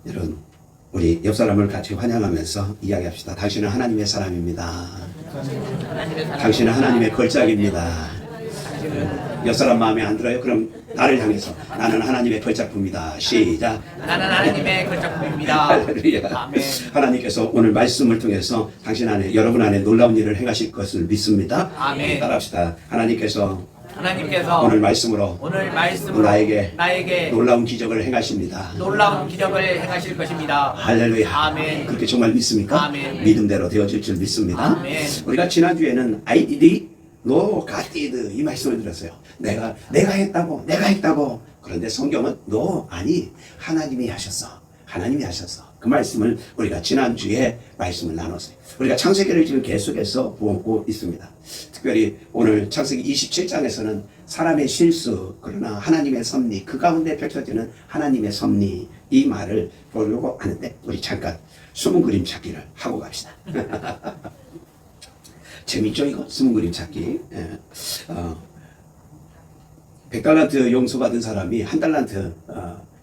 여러분, 우리 옆 사람을 같이 환영하면서 이야기합시다. 당신은 하나님의 사람입니다. 당신은 하나님의 걸작입니다. 옆 사람 마음에 안 들어요? 그럼 나를 향해서 나는 하나님의 걸작품이다. 시작. 나는 하나님의 걸작품입니다. 할렐루야. 아멘. 하나님께서 오늘 말씀을 통해서 당신 안에, 여러분 안에 놀라운 일을 행하실 것을 믿습니다. 아멘. 따라합시다. 하나님께서 오늘 말씀으로 나에게 놀라운 기적을 행하십니다. 놀라운 기적을 행하실 것입니다. 할렐루야. 아멘. 그렇게 정말 믿습니까? 아멘. 믿음대로 되어질 줄 믿습니다. 아멘. 우리가 지난주에는 I did, no, God did 이 말씀을 들었어요. 내가 했다고. 그런데 성경은 no, 아니, 하나님이 하셨어. 그 말씀을 우리가 지난주에 말씀을 나눴어요. 우리가 창세기를 지금 계속해서 보고 있습니다. 특별히 오늘 창세기 27장에서는 사람의 실수, 그러나 하나님의 섭리, 그 가운데 펼쳐지는 하나님의 섭리, 이 말을 보려고 하는데 우리 잠깐 숨은 그림 찾기를 하고 갑시다. 재밌죠 이거? 숨은 그림 찾기. 100달란트 용서받은 사람이 1달란트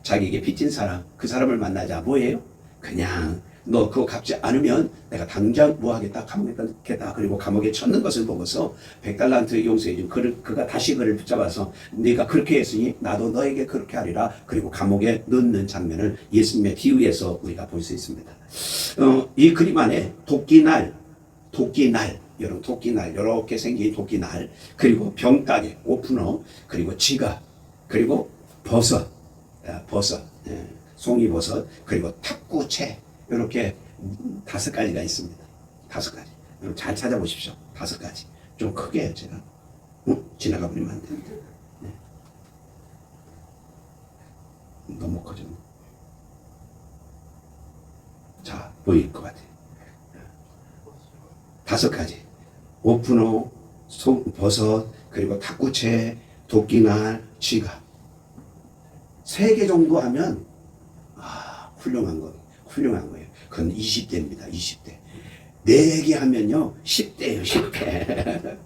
자기에게 빚진 사람, 그 사람을 만나자 뭐예요? 그냥 너 그거 갚지 않으면 내가 당장 뭐 하겠다, 감옥에 넣겠다. 그리고 감옥에 쳤는 것을 보고서 100달란트 용서해준 그가 다시 그를 붙잡아서 네가 그렇게 했으니 나도 너에게 그렇게 하리라. 그리고 감옥에 넣는 장면을 예수님의 비유에서 우리가 볼 수 있습니다. 이 그림 안에 도끼날, 여러분 도끼날, 이렇게 생긴 도끼날, 그리고 병따개, 오프너, 그리고 지갑, 그리고 버섯, 송이버섯, 그리고 탁구채, 이렇게 5가지가 있습니다. 5가지. 여러분 잘 찾아보십시오. 5가지. 좀 크게 해요, 제가. 지나가 버리면 안 되는데. 네. 너무 커졌네. 자, 보일 것 같아요. 5가지. 오프너, 버섯, 그리고 탁구채, 도끼날, 지갑. 3개 정도 하면 훌륭한 거예요. 그건 20대입니다. 20대. 4개 하면요 10대예요. 10대.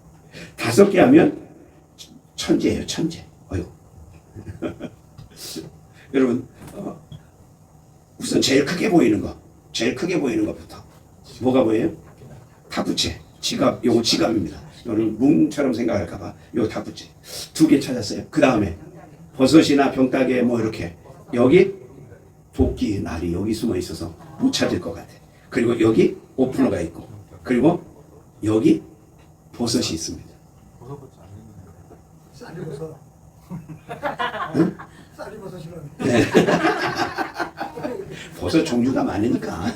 5개 하면 천재예요. 천재. 어휴. 여러분 우선 제일 크게 보이는 것부터 뭐가 보여요? 탁구채. 지갑. 요거 지갑입니다. 이거는 뭉처럼 생각할까봐 요거 탁구채. 2개 찾았어요. 그 다음에 버섯이나 병따개 뭐 이렇게 여기 도끼 날이 여기 숨어 있어서 못 찾을 것 같아. 그리고 여기 오프너가 있고, 그리고 여기 버섯이 있습니다. 쌀이버섯. 응? 쌀이버섯이라고. 네. 버섯 종류가 많으니까.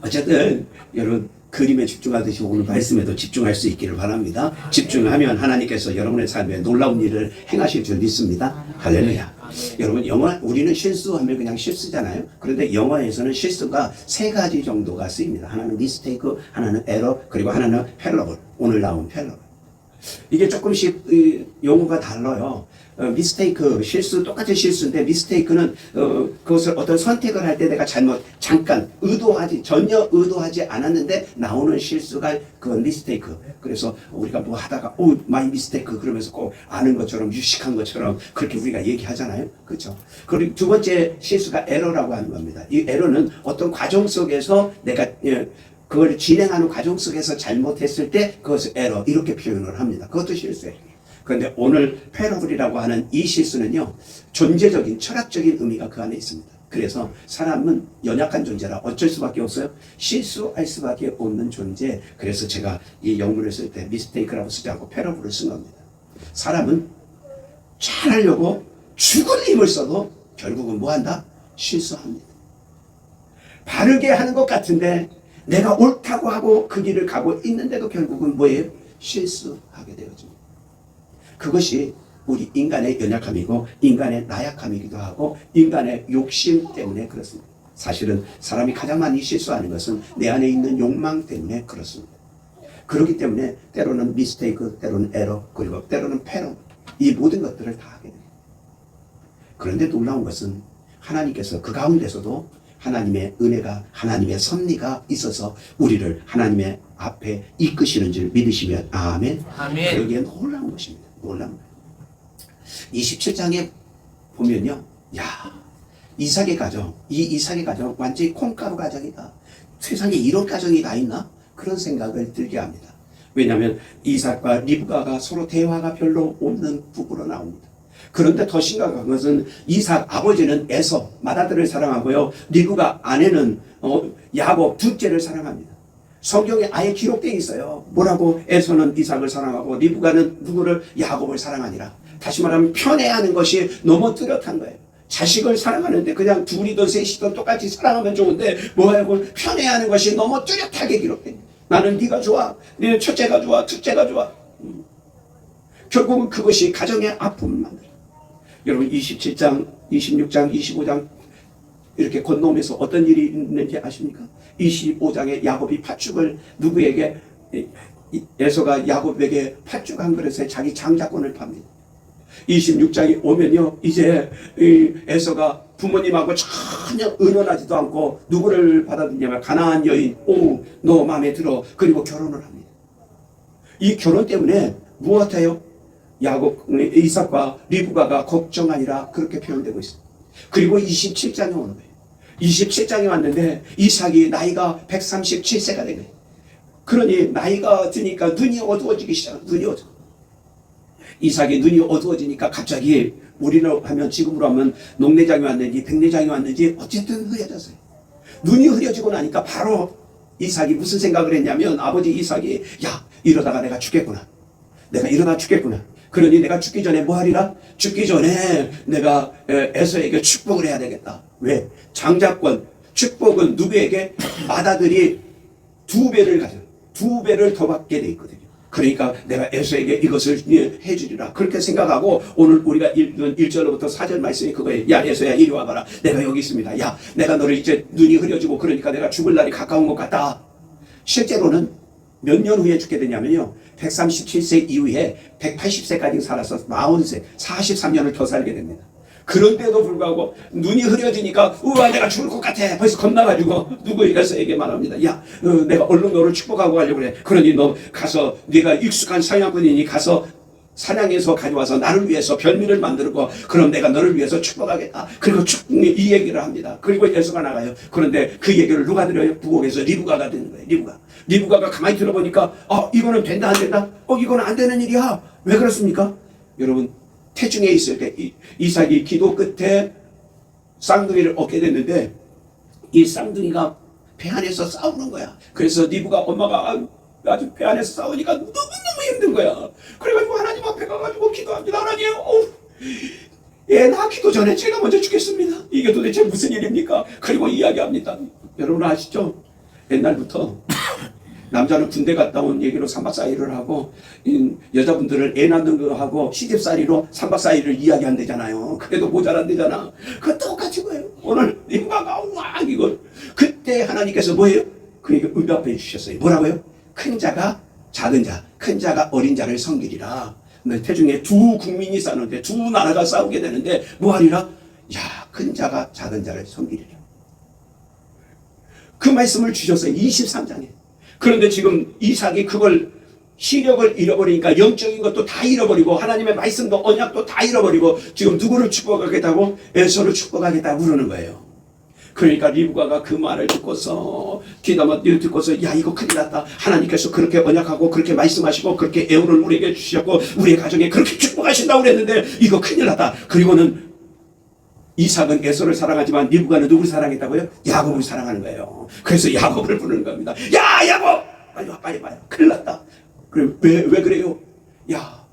어쨌든 여러분 그림에 집중하듯이 오늘 말씀에도 집중할 수 있기를 바랍니다. 집중하면 하나님께서 여러분의 삶에 놀라운 일을 행하실 줄 믿습니다. 할렐루야. 여러분 우리는 실수하면 그냥 실수잖아요. 그런데 영어에서는 실수가 3가지 정도가 쓰입니다. 하나는 미스테이크, 하나는 에러, 그리고 하나는 펠러블. 오늘 나온 펠러블. 이게 조금씩 용어가 달라요. 미스테이크, 실수, 똑같은 실수인데 미스테이크는 그것을 어떤 선택을 할 때 내가 잠깐 전혀 의도하지 않았는데 나오는 실수가 그건 미스테이크. 그래서 우리가 뭐 하다가 마이 미스테이크 그러면서 꼭 아는 것처럼 유식한 것처럼 그렇게 우리가 얘기하잖아요. 그렇죠? 그리고 2번째 실수가 에러라고 하는 겁니다. 이 에러는 어떤 과정 속에서 내가 그걸 진행하는 과정 속에서 잘못했을 때 그것을 에러 이렇게 표현을 합니다. 그것도 실수예요. 그런데 오늘 패러블이라고 하는 이 실수는요, 존재적인 철학적인 의미가 그 안에 있습니다. 그래서 사람은 연약한 존재라 어쩔 수밖에 없어요. 실수할 수밖에 없는 존재. 그래서 제가 이 영문을 쓸 때 미스테이크라고 쓰지 않고 패러블을 쓴 겁니다. 사람은 잘하려고 죽은 힘을 써도 결국은 뭐 한다? 실수합니다. 바르게 하는 것 같은데 내가 옳다고 하고 그 길을 가고 있는데도 결국은 뭐예요? 실수하게 되어집니다. 그것이 우리 인간의 연약함이고 인간의 나약함이기도 하고 인간의 욕심 때문에 그렇습니다. 사실은 사람이 가장 많이 실수하는 것은 내 안에 있는 욕망 때문에 그렇습니다. 그렇기 때문에 때로는 미스테이크, 때로는 에러, 그리고 때로는 패러, 이 모든 것들을 다 하게 됩니다. 그런데 놀라운 것은 하나님께서 그 가운데서도 하나님의 은혜가, 하나님의 섭리가 있어서 우리를 하나님의 앞에 이끄시는 줄 믿으시면 아멘. 아멘. 그러기에 놀라운 것입니다. 놀라운 거예요. 27장에 보면요, 이삭의 가정, 이 이삭의 가정 완전히 콩가루 가정이다. 세상에 이런 가정이 다 있나? 그런 생각을 들게 합니다. 왜냐하면 이삭과 리브가가 서로 대화가 별로 없는 부부로 나옵니다. 그런데 더 심각한 것은 이삭 아버지는 에서 맏아들을 사랑하고요, 리브가 아내는 야곱 둘째를 사랑합니다. 성경에 아예 기록되어 있어요. 뭐라고? 에서는 이삭을 사랑하고 리브가는 누구를? 야곱을 사랑하니라. 다시 말하면 편애하는 것이 너무 뚜렷한 거예요. 자식을 사랑하는데 그냥 둘이든 셋이든 똑같이 사랑하면 좋은데 뭐하고 편애하는 것이 너무 뚜렷하게 기록됩니다. 나는 네가 좋아, 너는 첫째가 좋아, 둘째가 좋아. 결국은 그것이 가정의 아픔을 만들어요. 여러분 27장, 26장, 25장 이렇게 건너오면서 어떤 일이 있는지 아십니까? 25장에 야곱이 팥죽을 누구에게? 에서가 야곱에게 팥죽 한 그릇에 자기 장자권을 팝니다. 26장이 오면요, 이제 에서가 부모님하고 전혀 의논하지도 않고 누구를 받아들이냐면 가나안 여인, 오, 너 마음에 들어. 그리고 결혼을 합니다. 이 결혼 때문에 무엇해요? 야곱, 이삭과 리브가가 걱정하니라 그렇게 표현되고 있습니다. 그리고 27장에 오는 거예요. 27장에 왔는데 이삭이 나이가 137세가 된 거예요. 그러니 나이가 드니까 눈이 어두워지기 시작합니다. 눈이 어두워. 이삭의 눈이 어두워지니까 갑자기 우리로 하면, 지금으로 하면 녹내장이 왔는지 백내장이 왔는지 어쨌든 흐려졌어요. 눈이 흐려지고 나니까 바로 이삭이 무슨 생각을 했냐면, 아버지 이삭이 야, 이러다가 내가 죽겠구나. 내가 이러다 죽겠구나. 그러니 내가 죽기 전에 뭐 하리라? 죽기 전에 내가 에서에게 축복을 해야 되겠다. 왜? 장자권, 축복은 누구에게? 맏아들이 2배를 가져. 2배를 더 받게 돼 있거든요. 그러니까 내가 에서에게 이것을 해주리라 그렇게 생각하고, 오늘 우리가 읽은 1절로부터 4절 말씀이 그거예요. 야 에서야 이리 와봐라. 내가 여기 있습니다. 야, 내가 너를 이제 눈이 흐려지고 그러니까 내가 죽을 날이 가까운 것 같다. 실제로는 몇 년 후에 죽게 되냐면요, 137세 이후에 180세까지 살아서 40세, 43년을 더 살게 됩니다. 그런데도 불구하고 눈이 흐려지니까 우와 내가 죽을 것 같아 벌써 겁나가지고 누구에게서에게 말합니다. 야, 내가 얼른 너를 축복하고 가려고 그래. 그러니 너 가서, 네가 익숙한 사냥꾼이니 가서 사냥해서 가져와서 나를 위해서 별미를 만들고 그럼 내가 너를 위해서 축복하겠다. 그리고 이 얘기를 합니다. 그리고 에서가 나가요. 그런데 그 얘기를 누가 들어요? 부엌에서 리브가가 되는 거예요. 리브가가 가만히 들어보니까 이거는 된다 안 된다? 이거는 안 되는 일이야. 왜 그렇습니까? 여러분, 태중에 있을 때 이삭이 기도 끝에 쌍둥이를 얻게 됐는데 이 쌍둥이가 배 안에서 싸우는 거야. 그래서 리브가 엄마가 아주 배 안에서 싸우니까 너무너무 힘든 거야. 그래가지고 하나님 앞에 가가지고 기도합니다. 하나님, 애 낳기도 전에 제가 먼저 죽겠습니다. 이게 도대체 무슨 일입니까? 그리고 이야기합니다. 여러분 아시죠? 옛날부터 남자는 군대 갔다 온 얘기로 3박 4일을 하고, 여자분들을 애 낳는 거 하고 시집살이로 3박 4일을 이야기한대잖아요. 그래도 모자란대잖아. 그거 똑같은 거예요. 오늘 리브가가 막 이거, 그때 하나님께서 뭐예요? 그에게 응답해 주셨어요. 뭐라고요? 큰 자가 작은 자, 큰 자가 어린 자를 섬기리라. 태중에 두 국민이 싸우는데, 두 나라가 싸우게 되는데 뭐 하리라? 야, 큰 자가 작은 자를 섬기리라. 그 말씀을 주셨어요. 23장에. 그런데 지금 이삭이 그걸 시력을 잃어버리니까 영적인 것도 다 잃어버리고 하나님의 말씀도 언약도 다 잃어버리고 지금 누구를 축복하겠다고? 에서를 축복하겠다고 그러는 거예요. 그러니까 리브가가 그 말을 듣고서 야, 이거 큰일 났다. 하나님께서 그렇게 언약하고 그렇게 말씀하시고 그렇게 애우를 우리에게 주셨고 우리의 가정에 그렇게 축복하신다고 그랬는데 이거 큰일 났다. 그리고는 이삭은 에서를 사랑하지만 리브가는 누구를 사랑했다고요? 야곱을 사랑하는 거예요. 그래서 야곱을 부르는 겁니다. 야, 야곱! 빨리 와요. 큰일 났다. 그래, 왜 그래요? 야,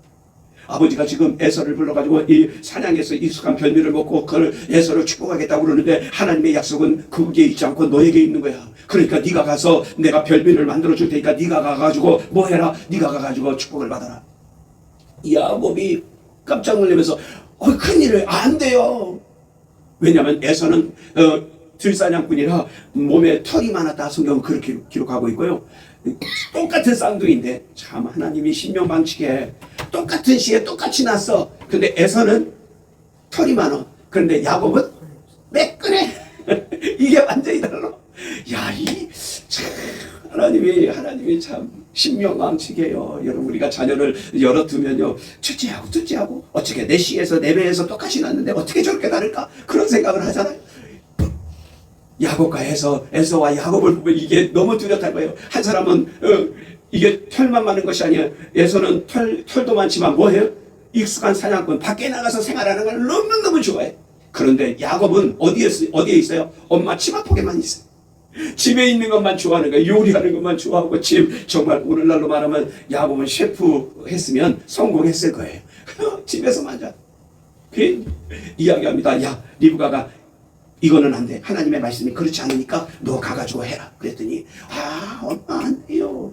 아버지가 지금 에서를 불러가지고 이 사냥에서 익숙한 별미를 먹고 그걸 에서를 축복하겠다고 그러는데 하나님의 약속은 그게 있지 않고 너에게 있는 거야. 그러니까 네가 가서 내가 별미를 만들어 줄 테니까 네가 가가지고 뭐 해라? 네가 가가지고 축복을 받아라. 야곱이 깜짝 놀라면서 큰일을 안 돼요. 왜냐하면 에서는 들사냥꾼이라 몸에 털이 많았다. 성경은 그렇게 기록하고 있고요. 똑같은 쌍둥이인데 참 하나님이 신명방치게 똑같은 시에 똑같이 났어. 근데 에서는 털이 많아. 그런데 야곱은 매끈해. 이게 완전히 달라. 야, 하나님이 참 신명망치게 해요. 여러분, 우리가 자녀를 열어두면요, 첫째하고 둘째하고 어떻게 내 시에서 내 배에서 똑같이 났는데 어떻게 저렇게 다를까? 그런 생각을 하잖아요. 야곱과 에서와 야곱을 보면 이게 너무 뚜렷한 거예요. 한 사람은 이게 털만 많은 것이 아니에요. 에서는 털도 많지만 뭐예요? 익숙한 사냥꾼, 밖에 나가서 생활하는 걸 너무너무 좋아해. 그런데 야곱은 어디에 있어요? 엄마 집 앞쪽에만 있어요. 집에 있는 것만 좋아하는 거예요. 요리하는 것만 좋아하고 정말 오늘날로 말하면 야곱은 셰프 했으면 성공했을 거예요. 집에서만 자. 이야기합니다. 야, 리브가가 이거는 안 돼. 하나님의 말씀이 그렇지 않으니까 너 가가지고 해라. 그랬더니 엄마 안 돼요.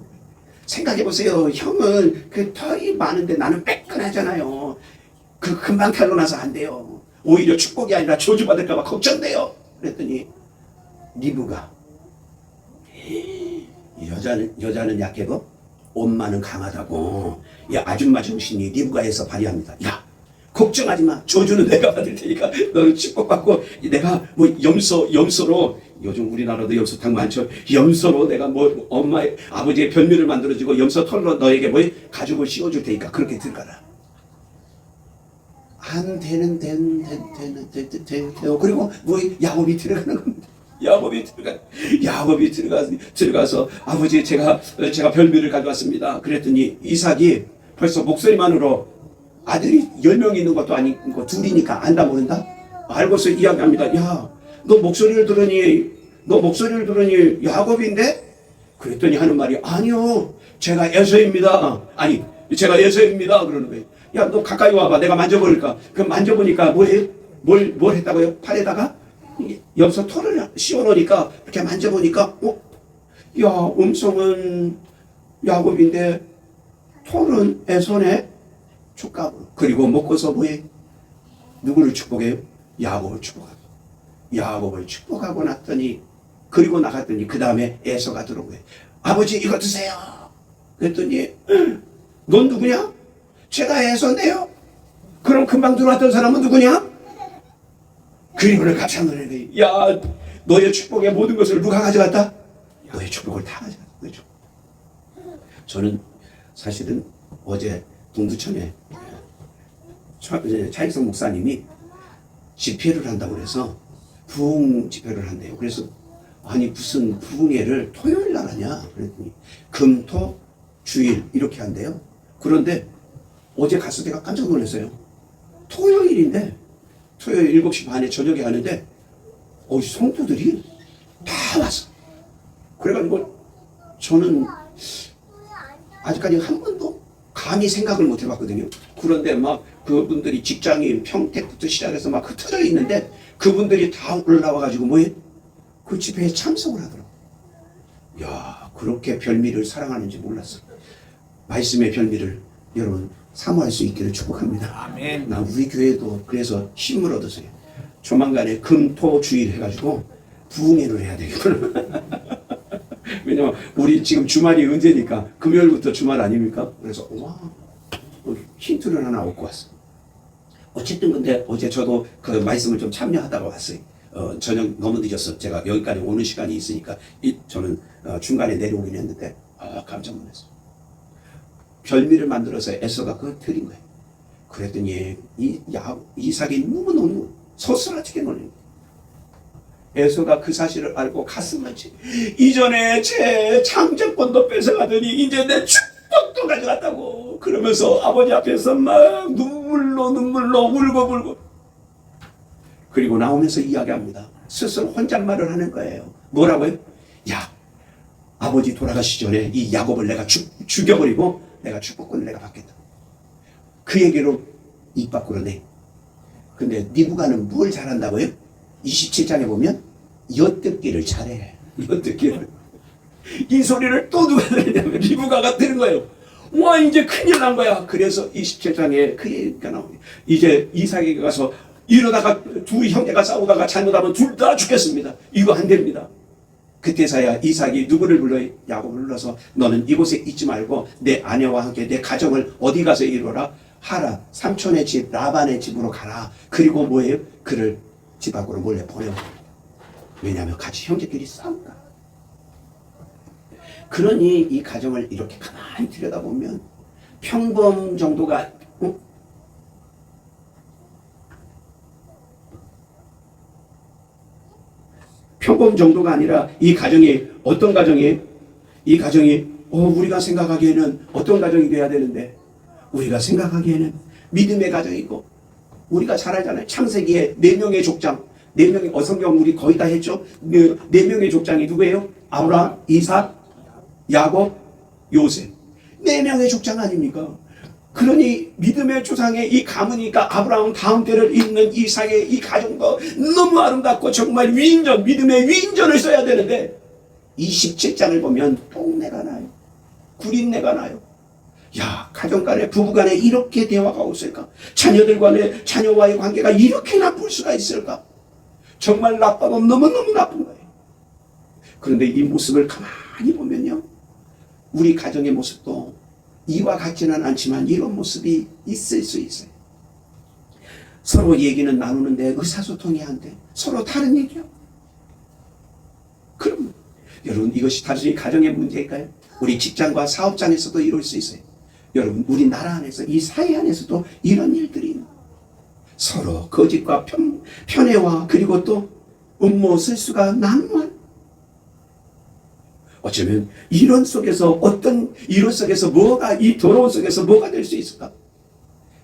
생각해보세요. 형은 그 털이 많은데 나는 빼끈하잖아요. 그 금방 탈로 나서 안 돼요. 오히려 축복이 아니라 저주받을까봐 걱정돼요. 그랬더니 리브가 여자는 약해도 엄마는 강하다고 아줌마 정신이 리브가에서 발휘합니다. 야, 걱정하지 마. 저주는 내가 받을 테니까 너는 축복받고 내가 뭐 염소로 요즘 우리나라도 염소탕 많죠. 염소로 내가 뭐 엄마의 아버지의 변미를 만들어주고 염소 털로 너에게 뭐 가죽을 씌워줄 테니까 그렇게 들어가라. 안 되는 그리고 뭐 야곱이 들어가는 겁니다. 야곱이 들어가서 아버지 제가 별미를 가져왔습니다. 그랬더니 이삭이 벌써 목소리만으로 아들이 10명 있는 것도 아니고 둘이니까 안다 모른다? 알고서 이야기합니다. 야, 너 목소리를 들으니 야곱인데? 그랬더니 하는 말이 아니요, 제가 에서입니다. 제가 에서입니다. 그러는 거예요. 야, 너 가까이 와봐. 내가 만져보니까. 그럼 만져보니까 뭐예요? 뭘 했다고요? 팔에다가 염소 털을 씌워놓으니까 이렇게 만져보니까 야, 음성은 야곱인데 털은 에서네? 축가부. 그리고 먹고서 뭐해? 누구를 축복해요? 야곱을 축복하고 났더니 그리고 나갔더니 그 다음에 에서가 들어온 거예요. 아버지 이거 드세요. 그랬더니 넌 누구냐? 제가 에서인데요. 그럼 금방 들어왔던 사람은 누구냐? 그리고는 깜짝 놀라네. 야, 너의 축복의 모든 것을 누가 가져갔다? 너의 축복을 다 가져갔다. 저는 사실은 어제 동두천에 차익성 목사님이 집회를 한다고 그래서 부흥 집회를 한대요. 그래서 아니 무슨 부흥회를 토요일 날 하냐 그랬더니 금토 주일 이렇게 한대요. 그런데 어제 가서 내가 깜짝 놀랐어요. 토요일인데 토요일 7시 반에 저녁에 하는데 성도들이 다 왔어. 그래가지고 저는 아직까지 한 번도 감히 생각을 못 해봤거든요. 그런데 막 그분들이 직장인 평택부터 시작해서 막 흩어져 있는데 그분들이 다 올라와가지고 그 집회에 참석을 하더라고. 야, 그렇게 별미를 사랑하는지 몰랐어. 말씀의 별미를 여러분 사모할 수 있기를 축복합니다. 아멘. 나 우리 교회도 그래서 힘을 얻으세요. 조만간에 금토주일 해가지고 부흥회를 해야 되겠구나. 왜냐면 우리 지금 주말이 언제니까 금요일부터 주말 아닙니까? 그래서 힌트를 하나 얻고 왔어. 어쨌든 근데 어제 저도 그 말씀을 좀 참여하다가 왔어요. 저녁 너무 늦었어. 제가 여기까지 오는 시간이 있으니까 저는 중간에 내려오긴 했는데 깜짝 놀랐어. 별미를 만들어서 에서가 그걸 드린 거예요. 그랬더니 이삭이 너무너무 소스라치게 놀린 거예요. 에서가 그 사실을 알고 가슴을 치. 이전에 제 창조권도 뺏어가더니 이제 내 축복도 가져갔다고. 그러면서 아버지 앞에서 막 눈물로 울고. 그리고 나오면서 이야기합니다. 스스로 혼잣말을 하는 거예요. 뭐라고요? 야, 아버지 돌아가시 전에 이 야곱을 내가 죽여버리고 내가 축복권을 내가 받겠다. 그 얘기로 입 밖으로 내. 근데 리브가는 뭘 잘한다고요? 27장에 보면 엿듣기를 잘해. 엿듣기를. 이 소리를 또 누가 들으냐면 리브가가 들은 거예요. 와, 이제 큰일 난 거야. 그래서 27장에 그 얘기가 나옵니다. 이제 이삭에게 가서 이러다가 두 형제가 싸우다가 잘못하면 둘 다 죽겠습니다. 이거 안 됩니다. 그때서야 이삭이 누구를 불러요? 야곱을 불러서 너는 이곳에 있지 말고 내 아내와 함께 내 가정을 어디 가서 이루어라? 하라. 삼촌의 집 라반의 집으로 가라. 그리고 뭐예요? 그를 집 밖으로 몰래 보내버립니다. 왜냐하면 같이 형제끼리 싸우니까. 그러니 이 가정을 이렇게 가만히 들여다보면 평범 정도가 표범 정도가 아니라 이 가정이 어떤 가정이, 이 가정이 우리가 생각하기에는 어떤 가정이 돼야 되는데, 우리가 생각하기에는 믿음의 가정이고, 우리가 잘 알잖아요. 창세기에 4명의 족장, 4명의 성경 우리 거의 다 했죠. 4명의 족장이 누구예요? 아브라함, 이삭, 야곱, 요셉. 4명의 족장 아닙니까? 그러니 믿음의 조상의 이 가문이니까 아브라함 다음 때를 잇는 이삭의 이 가정도 너무 아름답고 정말 위인전, 믿음의 위인전을 써야 되는데 27장을 보면 똥내가 나요. 구린내가 나요. 야, 가정 간에, 부부 간에 이렇게 대화가 없을까? 자녀들 간에, 자녀와의 관계가 이렇게 나쁠 수가 있을까? 정말 나빠도 너무너무 나쁜 거예요. 그런데 이 모습을 가만히 보면요, 우리 가정의 모습도 이와 같지는 않지만 이런 모습이 있을 수 있어요. 서로 얘기는 나누는데 의사소통이 안 돼. 서로 다른 얘기야. 그럼 여러분, 이것이 단순히 가정의 문제일까요? 우리 직장과 사업장에서도 이럴 수 있어요. 여러분, 우리나라 안에서, 이 사회 안에서도 이런 일들이 있는 거예요. 서로 거짓과 편애와 그리고 또 음모 실수가 난무한, 어쩌면 이런 속에서 뭐가, 이 더러운 속에서 뭐가 될 수 있을까?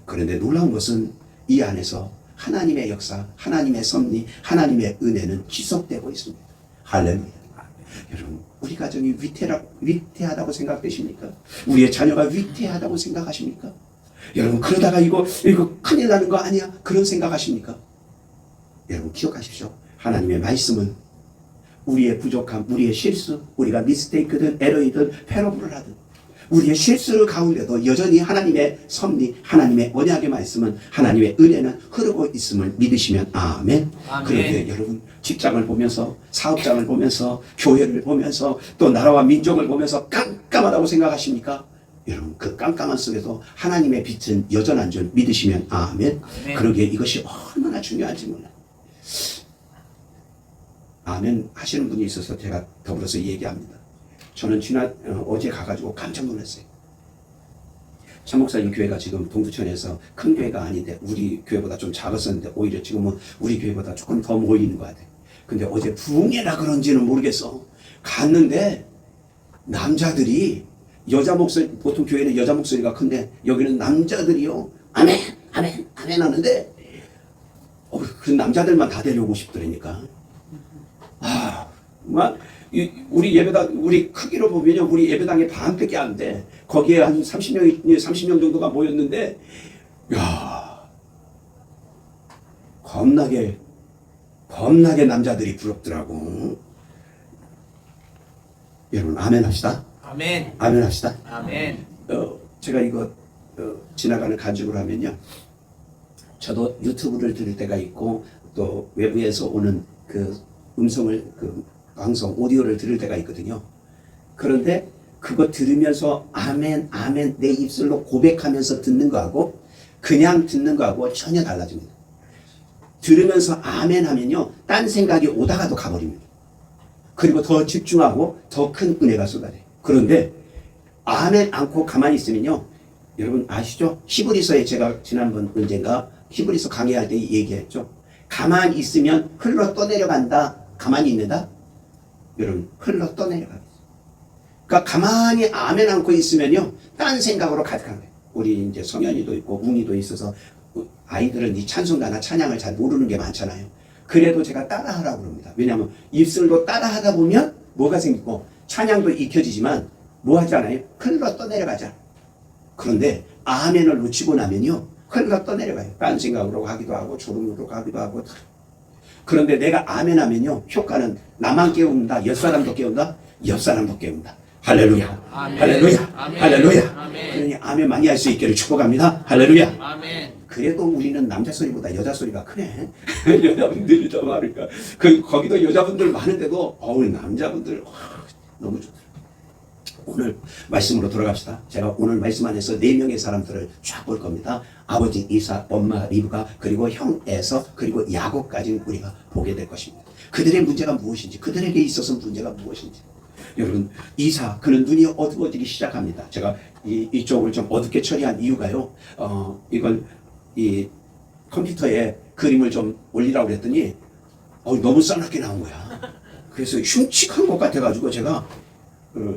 그런데 놀라운 것은 이 안에서 하나님의 역사, 하나님의 섭리, 하나님의 은혜는 지속되고 있습니다. 할렐루야. 여러분, 우리 가정이 위태하다고 생각되십니까? 우리의 자녀가 위태하다고 생각하십니까? 여러분, 그러다가 이거 큰일 나는 거 아니야? 그런 생각하십니까? 여러분, 기억하십시오. 하나님의 말씀은 우리의 부족함, 우리의 실수, 우리가 미스테이크든 에러이든 패러블을 하든 우리의 실수를 가운데도 여전히 하나님의 섭리, 하나님의 언약의 말씀은, 하나님의 은혜는 흐르고 있음을 믿으시면 아멘. 아멘. 그런데 여러분, 직장을 보면서, 사업장을 보면서, 교회를 보면서, 또 나라와 민족을 보면서 깜깜하다고 생각하십니까? 여러분, 그 깜깜한 속에도 하나님의 빛은 여전한 줄 믿으시면 아멘. 아멘. 그러기에 이것이 얼마나 중요한지 몰라요. 아멘 하시는 분이 있어서 제가 더불어서 얘기합니다. 저는 어제 가가지고 깜짝 놀랐어요. 참 목사님 교회가 지금 동두천에서 큰 교회가 아닌데 우리 교회보다 좀 작았었는데 오히려 지금은 우리 교회보다 조금 더 모이는 것 같아요. 근데 어제 부흥회라 그런지는 모르겠어. 갔는데 남자들이, 여자 목소리, 보통 교회는 여자 목소리가 큰데 여기는 남자들이요, 아멘 아멘 아멘 하는데 그 남자들만 다 데려오고 싶더라니까. 우리 예배당, 우리 크기로 보면요, 우리 예배당의 반밖에 안 돼. 거기에 한 30명 정도가 모였는데, 야, 겁나게 남자들이 부럽더라고. 여러분, 아멘 합시다. 아멘. 아멘 합시다. 아멘. 제가 이거 지나가는 간증을 하면요, 저도 유튜브를 들을 때가 있고 또 외부에서 오는 그 음성을, 그 방송 오디오를 들을 때가 있거든요. 그런데 그거 들으면서 아멘 아멘 내 입술로 고백하면서 듣는 거하고 그냥 듣는 거하고 전혀 달라집니다. 들으면서 아멘 하면요, 딴 생각이 오다가도 가버립니다. 그리고 더 집중하고 더 큰 은혜가 쏟아져요. 그런데 아멘 않고 가만히 있으면요, 여러분 아시죠? 히브리서에 제가 지난번 언젠가 히브리서 강의할 때 얘기했죠. 가만히 있으면 흘러 떠내려간다. 가만히 있는다? 여러분, 흘러 떠내려가겠어요. 그러니까 가만히 아멘 않고 있으면요, 딴 생각으로 가득한 거예요. 우리 이제 성현이도 있고 웅이도 있어서 아이들은 이 찬송가나 찬양을 잘 모르는 게 많잖아요. 그래도 제가 따라하라고 그럽니다. 왜냐하면 입술로 따라하다 보면 뭐가 생기고 찬양도 익혀지지만 뭐 하잖아요? 흘러 떠내려가자. 그런데 아멘을 놓치고 나면요, 흘러 떠내려가요. 딴 생각으로 가기도 하고 졸음으로 가기도 하고. 그런데 내가 아멘 하면요, 효과는 나만 깨운다, 옆사람도 깨운다, 옆사람도 깨운다. 할렐루야. 아멘. 할렐루야. 아멘. 할렐루야. 아멘. 그러니 아멘 많이 할 수 있기를 축복합니다. 할렐루야. 아멘. 그래도 우리는 남자 소리보다 여자 소리가 크네. 여자분들이 더 많으니까. 거기도 여자분들 많은데도 남자분들 너무 좋더라고요. 오늘 말씀으로 돌아갑시다. 제가 오늘 말씀 안에서 4명의 사람들을 쫙 볼 겁니다. 아버지 이삭, 엄마 리브가, 그리고 형 에서, 그리고 야곱까지 우리가 보게 될 것입니다. 그들의 문제가 무엇인지, 그들에게 있어서 문제가 무엇인지. 여러분, 이삭, 그는 눈이 어두워지기 시작합니다. 제가 이쪽을 좀 어둡게 처리한 이유가요, 이걸 이 컴퓨터에 그림을 좀 올리라고 그랬더니 너무 싸납게 나온 거야. 그래서 흉측한 것 같아가지고 제가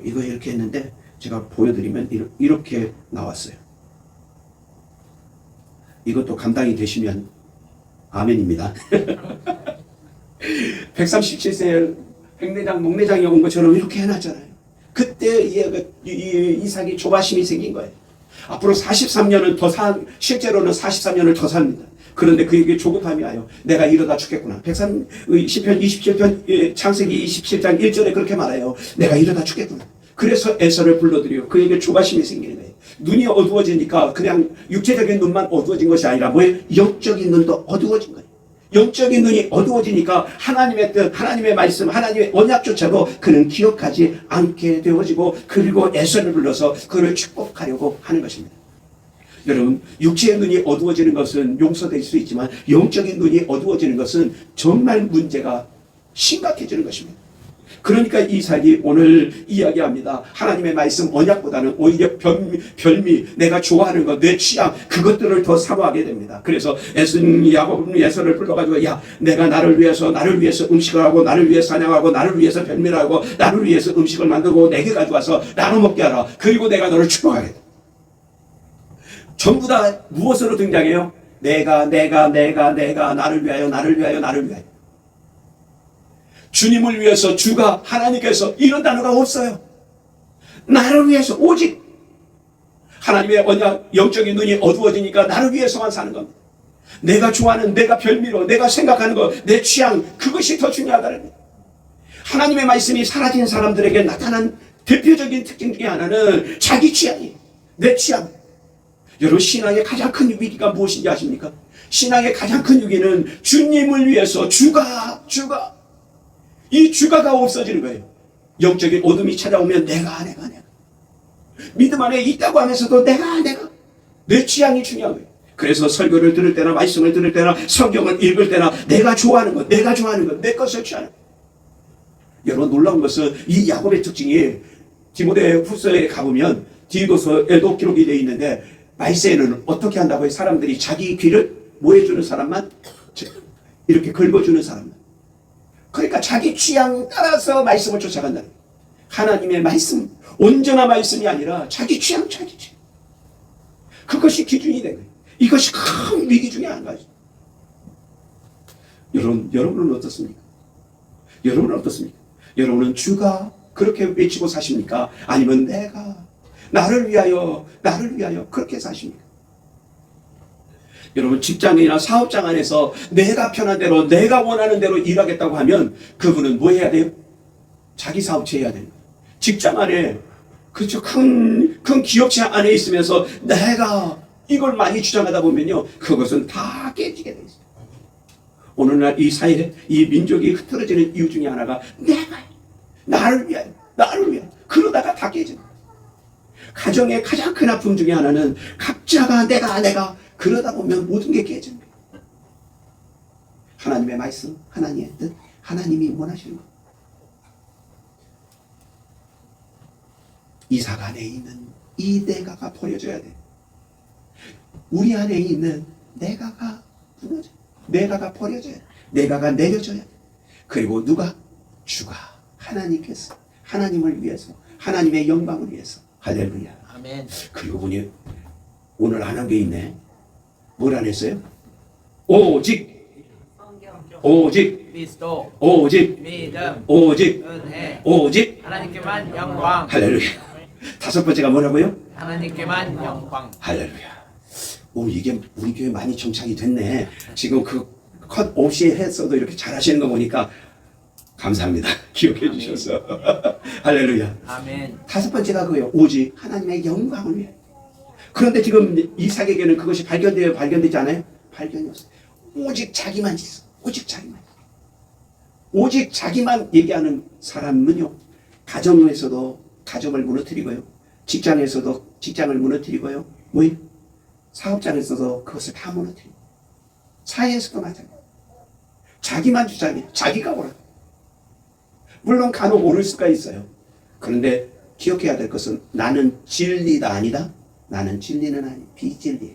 이거 이렇게 했는데 제가 보여드리면 이렇게 나왔어요. 이것도 감당이 되시면 아멘입니다. 137세 백내장, 목내장이 온 것처럼 이렇게 해놨잖아요. 그때 이삭이 조바심이 생긴 거예요. 앞으로 43년은 더 실제로는 43년을 더 삽니다. 그런데 그에게 조급함이 와요. 내가 이러다 죽겠구나. 시편 27편, 창세기 27장 1절에 그렇게 말해요. 내가 이러다 죽겠구나. 그래서 에서를 불러들여요. 그에게 조바심이 생기는 거예요. 눈이 어두워지니까 그냥 육체적인 눈만 어두워진 것이 아니라 뭐예요? 영적인 눈도 어두워진 거예요. 영적인 눈이 어두워지니까 하나님의 뜻, 하나님의 말씀, 하나님의 언약조차도 그는 기억하지 않게 되어지고, 그리고 에서를 불러서 그를 축복하려고 하는 것입니다. 여러분, 육체의 눈이 어두워지는 것은 용서될 수 있지만 영적인 눈이 어두워지는 것은 정말 문제가 심각해지는 것입니다. 그러니까 이삭이 오늘 이야기합니다. 하나님의 말씀 언약보다는 오히려 별미, 내가 좋아하는 것, 내 취향, 그것들을 더 사모하게 됩니다. 그래서 야곱은 에서를 불러가지고, 야, 내가 나를 위해서 음식을 하고, 나를 위해서 사냥하고, 나를 위해서 별미를 하고, 나를 위해서 음식을 만들고 내게 가져와서 나눠 먹게 하라. 그리고 내가 너를 축복하겠다. 전부 다 무엇으로 등장해요? 내가 나를 위하여. 주님을 위해서, 주가, 하나님께서 이런 단어가 없어요. 나를 위해서, 오직 하나님의 언약, 영적인 눈이 어두워지니까 나를 위해서만 사는 겁니다. 내가 좋아하는, 내가 별미로, 내가 생각하는 것, 내 취향, 그것이 더 중요하다는 거예요. 하나님의 말씀이 사라진 사람들에게 나타난 대표적인 특징 중에 하나는 자기 취향이에요. 내 취향. 여러분, 신앙의 가장 큰 위기가 무엇인지 아십니까? 신앙의 가장 큰 위기는 주님을 위해서 주가 이 주가가 없어지는 거예요. 영적인 어둠이 찾아오면 내가 믿음 안에 있다고 하면서도 내가 내 취향이 중요한 거예요. 그래서 설교를 들을 때나 말씀을 들을 때나 성경을 읽을 때나 내가 좋아하는 것, 내 것을 취하는 거예요. 여러분, 놀라운 것은 이 야곱의 특징이 디모데 후서에 가보면 디도서에도 기록이 되어 있는데, 말세에는 어떻게 한다고요? 사람들이 자기 귀를 뭐 해주는 사람만, 이렇게 긁어주는 사람만. 그러니까 자기 취향 따라서 말씀을 쫓아간다는 거예요. 하나님의 말씀, 온전한 말씀이 아니라 자기 취향. 그것이 기준이 된 거예요. 이것이 큰 위기 중에 하나가 있어요. 여러분은 어떻습니까? 여러분은 주가 그렇게 외치고 사십니까? 아니면 내가 나를 위하여 그렇게 사십니까? 여러분, 직장이나 사업장 안에서 내가 편한 대로, 내가 원하는 대로 일하겠다고 하면 그분은 뭐 해야 돼요? 자기 사업체 해야 돼요. 직장 안에, 그렇죠, 큰 기업체 안에 있으면서 내가 이걸 많이 주장하다 보면요, 그것은 다 깨지게 돼 있어요. 오늘날 이 사회, 이 민족이 흐트러지는 이유 중에 하나가 나를 위하여. 그러다가 다 깨지는 거예요. 가정의 가장 큰 아픔 중에 하나는 각자가 내가 그러다 보면 모든 게 깨지는 거예요. 하나님의 말씀, 하나님의 뜻, 하나님이 원하시는 것. 이삭 안에 있는 이 내가가 버려져야 돼. 우리 안에 있는 내가가 무너져. 내가가 버려져야 돼. 내가가 내려져야 돼. 그리고 누가? 주가, 하나님께서, 하나님을 위해서, 하나님의 영광을 위해서. 할렐루야. 아멘. 그리고 보니 오늘 안 한 게 있네. 뭘 안 했어요? 오직 그리스도, 믿음, 은혜, 하나님께만 영광. 할렐루야. 다섯 번째가 뭐라고요? 하나님께만 영광. 할렐루야. 이게 우리 교회 많이 정착이 됐네. 지금 그 컷 없이 했어도 이렇게 잘하시는 거 보니까 감사합니다. 기억해 주셔서. 할렐루야. 아멘. 다섯 번째가 그거예요. 오직 하나님의 영광을 위해. 그런데 지금 이삭에게는 그것이 발견되지 않아요? 발견이 없어요. 오직 자기만 있어. 오직 자기만 얘기하는 사람은요, 가정에서도 가정을 무너뜨리고요, 직장에서도 직장을 무너뜨리고요, 사업장에서도 그것을 다 무너뜨리고, 사회에서도 마찬가지예요. 자기만 주장해. 자기가 옳아. 물론 간혹 옳을 수가 있어요. 그런데 기억해야 될 것은 나는 진리다 아니다. 나는 진리는 아니, 비진리예요.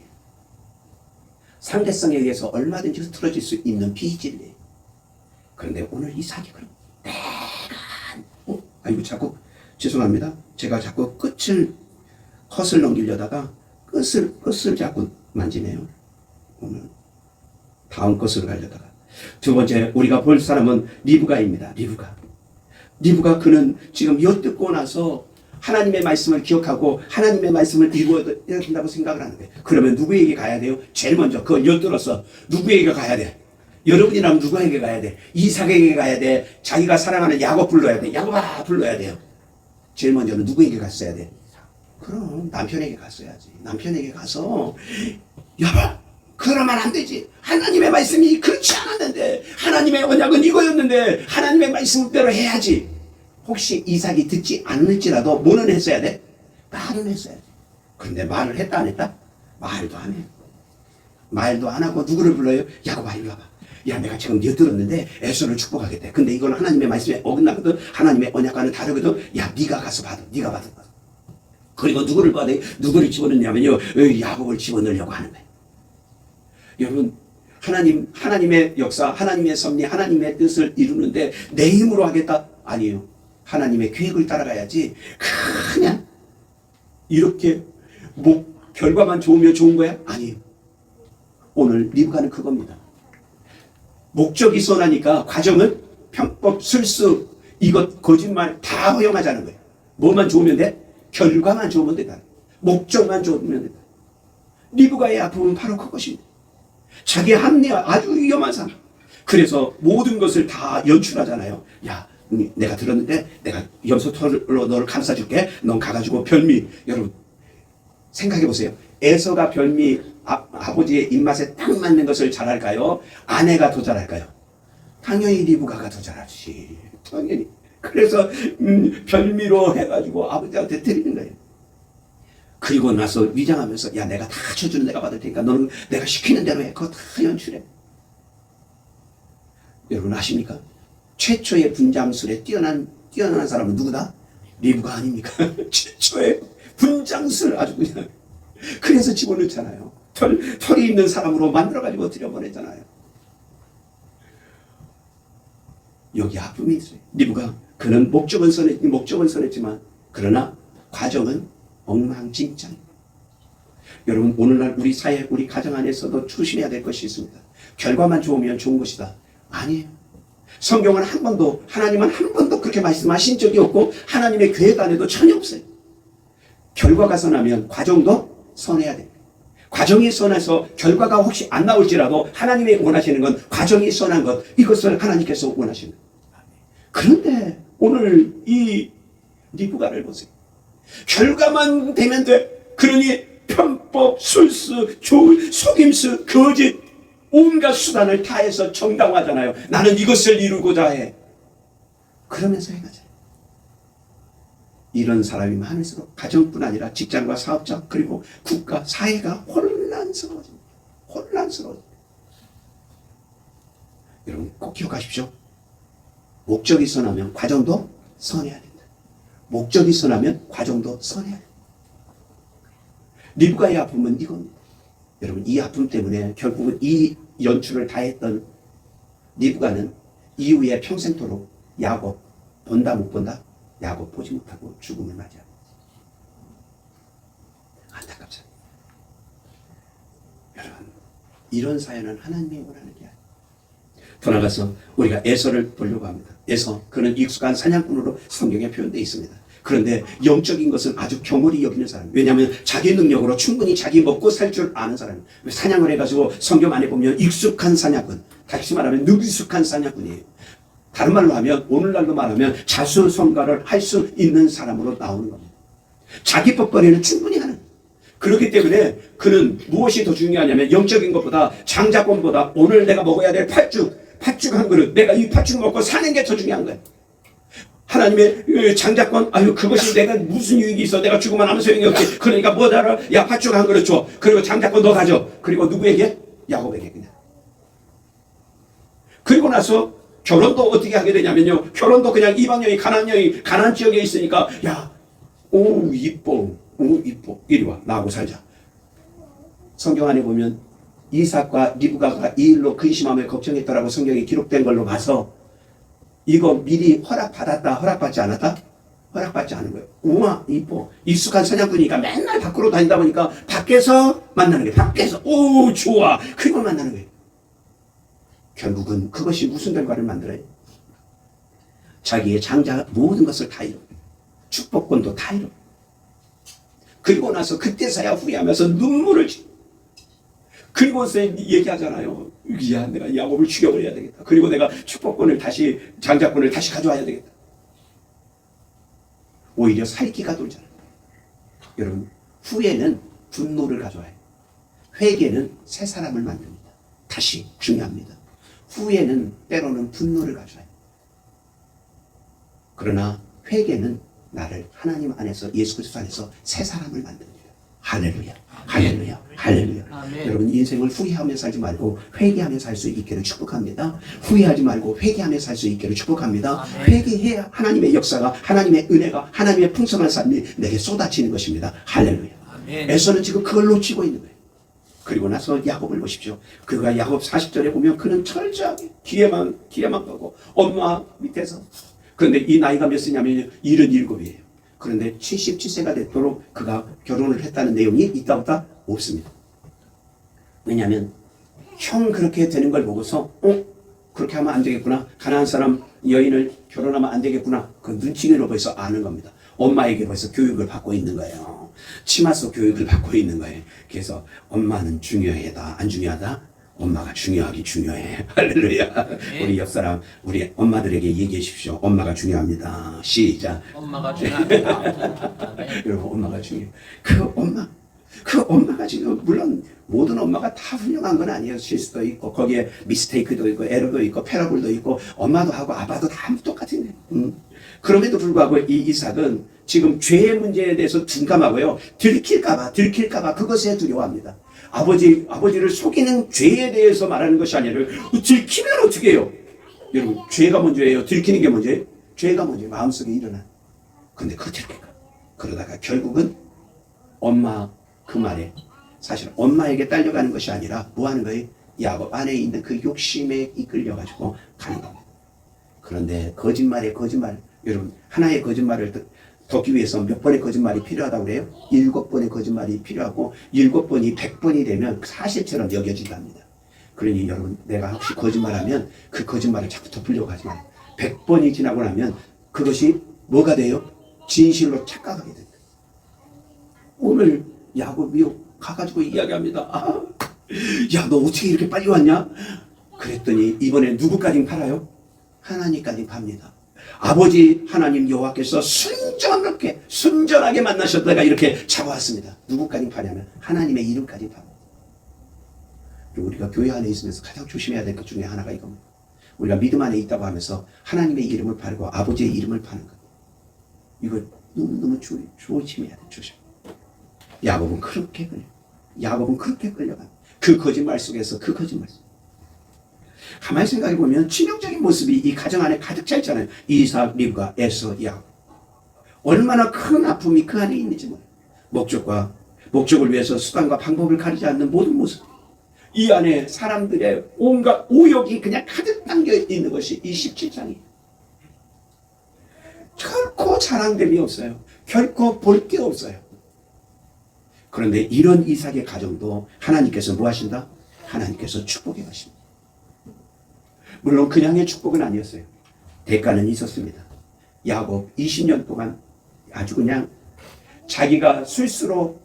상대성에 의해서 얼마든지 흐트러질 수 있는 비진리예요. 그런데 오늘 이삭이 그럼 아이고 자꾸 죄송합니다. 제가 자꾸 컷을 넘기려다가 끝을 자꾸 만지네요. 오늘 다음 것으로 가려다가 두 번째 우리가 볼 사람은 리브가입니다. 리브가 그는 지금 엿듣고 나서 하나님의 말씀을 기억하고 하나님의 말씀을 이루어야 된다고 생각을 하는데 그러면 누구에게 가야 돼요? 제일 먼저 그걸 엿들어서 누구에게 가야 돼? 여러분이라면 누구에게 가야 돼? 이삭에게 가야 돼? 자기가 사랑하는 야곱 불러야 돼? 야곱아 불러야 돼요. 제일 먼저는 누구에게 갔어야 돼? 그럼 남편에게 갔어야지. 남편에게 가서 여보 그러면 안 되지. 하나님의 말씀이 그렇지 않았는데 하나님의 언약은 이거였는데 하나님의 말씀대로 해야지. 혹시 이삭이 듣지 않을지라도 뭐는 했어야 돼? 말은 했어야 돼. 그런데 말을 했다 안 했다? 말도 안 해. 말도 안 하고 누구를 불러요? 야곱아 이리 와봐. 야 내가 지금 엿들었는데 에서를 축복하겠대. 근데 이건 하나님의 말씀에 어긋나거든. 하나님의 언약과는 다르거든. 야 네가 가서 받아. 네가 받아. 그리고 누구를 받아? 누구를 집어넣냐면요. 야곱을 집어넣으려고 하는 거예요. 여러분 하나님의 역사, 하나님의 섭리, 하나님의 뜻을 이루는데 내 힘으로 하겠다? 아니에요. 하나님의 계획을 따라가야지 그냥 이렇게 결과만 좋으면 좋은 거야? 아니에요. 오늘 리브가는 그겁니다. 목적이 선하니까 과정은 편법, 술수, 이것, 거짓말 다 허용하자는 거예요. 뭐만 좋으면 돼? 결과만 좋으면 된다. 목적만 좋으면 된다. 리브가의 아픔은 바로 그것입니다. 자기 합리화 아주 위험한 사람. 그래서 모든 것을 다 연출하잖아요. 야, 내가 들었는데 내가 염소털로 너를 감싸줄게. 넌 가가지고 별미. 여러분 생각해 보세요. 에서가 별미 아버지의 입맛에 딱 맞는 것을 잘할까요? 아내가 더 잘할까요? 당연히 리브가가 더 잘하지. 당연히. 그래서 별미로 해가지고 아버지한테 드리는 거예요. 그리고 나서 위장하면서 야 내가 다 쳐주는 내가 받을 테니까 너는 내가 시키는 대로 해. 그거 다 연출해. 여러분 아십니까? 최초의 분장술에 뛰어난 사람은 누구다? 리브가 아닙니까? 최초의 분장술 아주 그냥 그래서 집어넣잖아요. 털이 있는 사람으로 만들어가지고 들여보내잖아요. 여기 아픔이 있어요. 리브가 그는 목적은 선했지만 그러나 과정은 엉망진창. 여러분 오늘날 우리 사회 우리 가정 안에서도 조심해야 될 것이 있습니다. 결과만 좋으면 좋은 것이다. 아니에요. 성경은 하나님은 한 번도 그렇게 말씀하신 적이 없고 하나님의 계획 안에도 전혀 없어요. 결과가 선하면 과정도 선해야 됩니다. 과정이 선해서 결과가 혹시 안 나올지라도 하나님이 원하시는 건 과정이 선한 것, 이것을 하나님께서 원하시는 거예요. 그런데 오늘 이 리브가를 보세요. 결과만 되면 돼. 그러니 편법, 술수, 속임수, 거짓 온갖 수단을 다해서 정당화하잖아요. 나는 이것을 이루고자 해. 그러면서 해가잖아요. 이런 사람이 많을수록 가정뿐 아니라 직장과 사업자 그리고 국가, 사회가 혼란스러워집니다. 여러분 꼭 기억하십시오. 목적이 선하면 과정도 선해야 된다. 목적이 선하면 과정도 선해야 된다. 리브가의 아픔은 이겁니다. 여러분 이 아픔 때문에 결국은 이 연출을 다했던 리브가는 이후에 평생토록 야곱 본다 못 본다? 야곱 보지 못하고 죽음을 맞이합니다. 안타깝잖아요. 여러분 이런 사연은 하나님이 원하는 게 아니에요. 더 나가서 우리가 에서를 보려고 합니다. 에서 그는 익숙한 사냥꾼으로 성경에 표현되어 있습니다. 그런데 영적인 것은 아주 경홀히 여기는 사람. 왜냐하면 자기 능력으로 충분히 자기 먹고 살 줄 아는 사람. 사냥을 해가지고 성경 안에 보면 익숙한 사냥꾼. 다시 말하면 능숙한 사냥꾼이에요. 다른 말로 하면 오늘날로 말하면 자수성가를 할 수 있는 사람으로 나오는 겁니다. 자기 법거리는 충분히 하는. 그렇기 때문에 그는 무엇이 더 중요하냐면 영적인 것보다 장자권보다 오늘 내가 먹어야 될 팥죽 한 그릇, 내가 이 팥죽 먹고 사는 게 더 중요한 거예요. 하나님의 장자권, 그것이 내가 무슨 유익이 있어? 내가 죽으면 아무 소용이 없지. 그러니까 뭐다라? 야, 팥죽 한 그릇 줘. 그리고 장자권 너 가져. 그리고 누구에게? 야곱에게 그냥. 그리고 나서 결혼도 어떻게 하게 되냐면요. 결혼도 그냥 이방여인, 가나안 지역에 있으니까 야, 오 이뻐. 이리 와. 나하고 살자. 성경 안에 보면 이삭과 리브가가 이 일로 근심하며 걱정했더라고 성경에 기록된 걸로 봐서 이거 미리 허락받았다 허락받지 않았다? 허락받지 않은 거예요. 우와, 이뻐. 익숙한 사냥꾼이니까 맨날 밖으로 다니다 보니까 밖에서 만나는 거예요. 밖에서. 오, 좋아. 그걸 만나는 거예요. 결국은 그것이 무슨 결과를 만들어요? 자기의 장자 모든 것을 다 잃어. 축복권도 다 잃어. 그리고 나서 그때서야 후회하면서 눈물을 지. 그리고서 얘기하잖아요. 야, 내가 야곱을 죽여버려야 되겠다. 그리고 내가 축복권을 다시, 장자권을 다시 가져와야 되겠다. 오히려 살기가 돌잖아요. 여러분, 후회는 분노를 가져와요. 회개는 새 사람을 만듭니다. 다시 중요합니다. 후회는 때로는 분노를 가져와요. 그러나 회개는 나를 하나님 안에서, 예수 그리스도 안에서 새 사람을 만듭니다. 할렐루야, 할렐루야, 할렐루야. 아멘. 여러분, 인생을 후회하며 살지 말고 회개하며 살 수 있기를 축복합니다. 후회하지 말고 회개하며 살 수 있기를 축복합니다. 아멘. 회개해야 하나님의 역사가, 하나님의 은혜가, 하나님의 풍성한 삶이 내게 쏟아지는 것입니다. 할렐루야. 아멘. 에서는 지금 그걸 놓치고 있는 거예요. 그리고 나서 야곱을 보십시오. 그가 야곱 40절에 보면 그는 철저하게 기회만 보고 엄마 밑에서. 그런데 이 나이가 몇 세냐면 77이에요. 그런데 77세가 되도록 그가 결혼을 했다는 내용이 있다 없습니다. 왜냐하면 형 그렇게 되는 걸 보고서 그렇게 하면 안 되겠구나. 가난한 사람 여인을 결혼하면 안 되겠구나. 그 눈치로 벌써 아는 겁니다. 엄마에게 벌써 교육을 받고 있는 거예요. 치마 속 교육을 받고 있는 거예요. 그래서 엄마는 중요하다, 안 중요하다? 엄마가 중요하기 중요해. 할렐루야. 우리 옆사람, 우리 엄마들에게 얘기해 주십시오. 엄마가 중요합니다. 시작. 엄마가 중요합니다. 여러분, 엄마가 중요해요. 그 엄마가 지금, 물론 모든 엄마가 다 훌륭한 건 아니에요. 실수도 있고, 거기에 미스테이크도 있고, 에러도 있고, 패러블도 있고, 엄마도 하고 아빠도 다 똑같은데. 그럼에도 불구하고 이 이삭은 지금 죄의 문제에 대해서 둔감하고요. 들킬까봐 그것에 두려워합니다. 아버지를 속이는 죄에 대해서 말하는 것이 아니라 들키면 어떻게 해요? 여러분, 죄가 먼저예요? 들키는 게 먼저예요? 죄가 먼저 마음속에 일어나. 근데 그거 들킬까? 그러다가 결국은 엄마 그 말에 사실 엄마에게 딸려가는 것이 아니라 뭐 하는 거예요? 야곱 안에 있는 그 욕심에 이끌려가지고 가는 겁니다. 그런데 거짓말, 여러분, 하나의 거짓말을 덮기 위해서 몇 번의 거짓말이 필요하다고 그래요? 7번의 거짓말이 필요하고 7번이 100번이 되면 사실처럼 여겨진답니다. 그러니 여러분, 내가 혹시 거짓말하면 그 거짓말을 자꾸 덮으려고 하지 마요. 100번이 지나고 나면 그것이 뭐가 돼요? 진실로 착각하게 됩니다. 오늘 야곱이 가가지고 이야기합니다. 야, 너 어떻게 이렇게 빨리 왔냐? 그랬더니 이번에 누구까지 팔아요? 하나님까지 팝니다. 아버지 하나님 여호와께서 순전하게 만나셨다가 이렇게 잡아왔습니다. 누구까지 파냐면 하나님의 이름까지 팝니다. 우리가 교회 안에 있으면서 가장 조심해야 될 것 중에 하나가 이겁니다. 우리가 믿음 안에 있다고 하면서 하나님의 이름을 팔고 아버지의 이름을 파는 것. 이걸 너무 조심해야 돼. 조심. 야곱은 그렇게 끌려가. 그 거짓말 속에서 그 거짓말 속. 가만히 생각해 보면 치명적인 모습이 이 가정 안에 가득 차 있잖아요. 이삭, 리브가, 에서, 야곱. 얼마나 큰 아픔이 그 안에 있는지 몰라요. 목적을 위해서 수단과 방법을 가리지 않는 모든 모습. 이 안에 사람들의 온갖 오욕이 그냥 가득 담겨 있는 것이 이 17장이에요. 결코 자랑됨이 없어요. 결코 볼 게 없어요. 그런데 이런 이삭의 가정도 하나님께서 뭐 하신다? 하나님께서 축복해 가십니다. 물론 그냥의 축복은 아니었어요. 대가는 있었습니다. 야곱 20년 동안 아주 그냥 자기가 스스로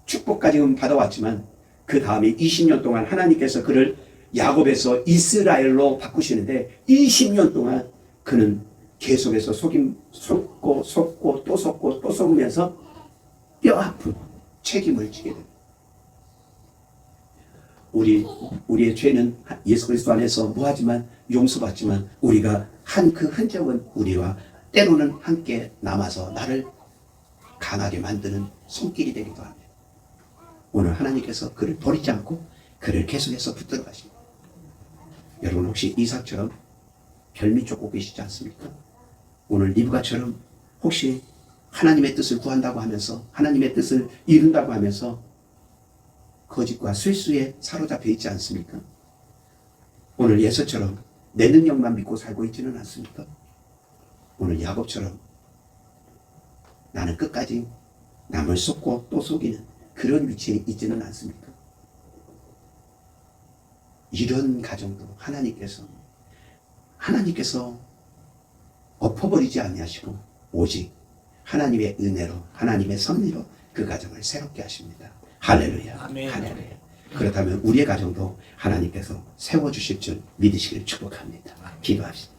축복까지는 받아왔지만 그 다음에 20년 동안 하나님께서 그를 야곱에서 이스라엘로 바꾸시는데 20년 동안 그는 계속해서 속고 또 속으면서 뼈아픈 책임을 지게 됩니다. 우리의 죄는 예수 그리스도 안에서 뭐하지만 용서받지만 우리가 한 그 흔적은 우리와 때로는 함께 남아서 나를 강하게 만드는 손길이 되기도 합니다. 오늘 하나님께서 그를 버리지 않고 그를 계속해서 붙들어 가십니다. 여러분 혹시 이삭처럼 별미 쫓고 계시지 않습니까? 오늘 리브가처럼 혹시 하나님의 뜻을 구한다고 하면서 하나님의 뜻을 이룬다고 하면서 거짓과 술수에 사로잡혀 있지 않습니까? 오늘 예서처럼 내 능력만 믿고 살고 있지는 않습니까? 오늘 야곱처럼 나는 끝까지 남을 속고 또 속이는 그런 위치에 있지는 않습니까? 이런 가정도 하나님께서 엎어버리지 아니하시고 오직 하나님의 은혜로 하나님의 섭리로 그 가정을 새롭게 하십니다. 할렐루야. 아멘. 할렐루야. 그렇다면 우리의 가정도 하나님께서 세워주실 줄 믿으시길 축복합니다. 기도합시다.